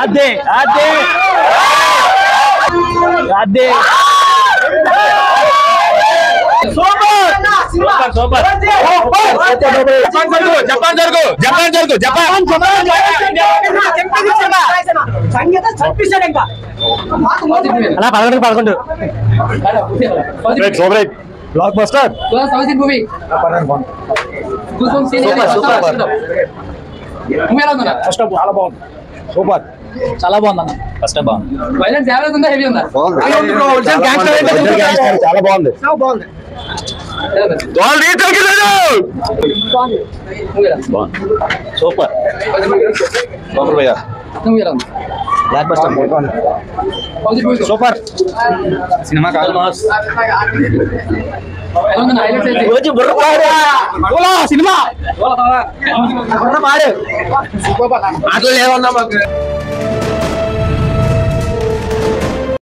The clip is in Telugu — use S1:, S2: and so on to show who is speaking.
S1: అదే అదే అదే సూపర్ జపాన్ జరుగు జపాన్ జరుగు జపాన్ అలా 11 బ్లాక్ బస్టర్
S2: మూవీ
S1: చాలా బాగుంది సూపర్ చాలా బాగుంది ఫస్ట్ బాగుంది
S2: హెవీ ఉందా
S1: చాలా బాగుంది సూపర్ సూపర్ భయ్యా block buster super cinema cinema ఆటలు లేవన్నా మాకు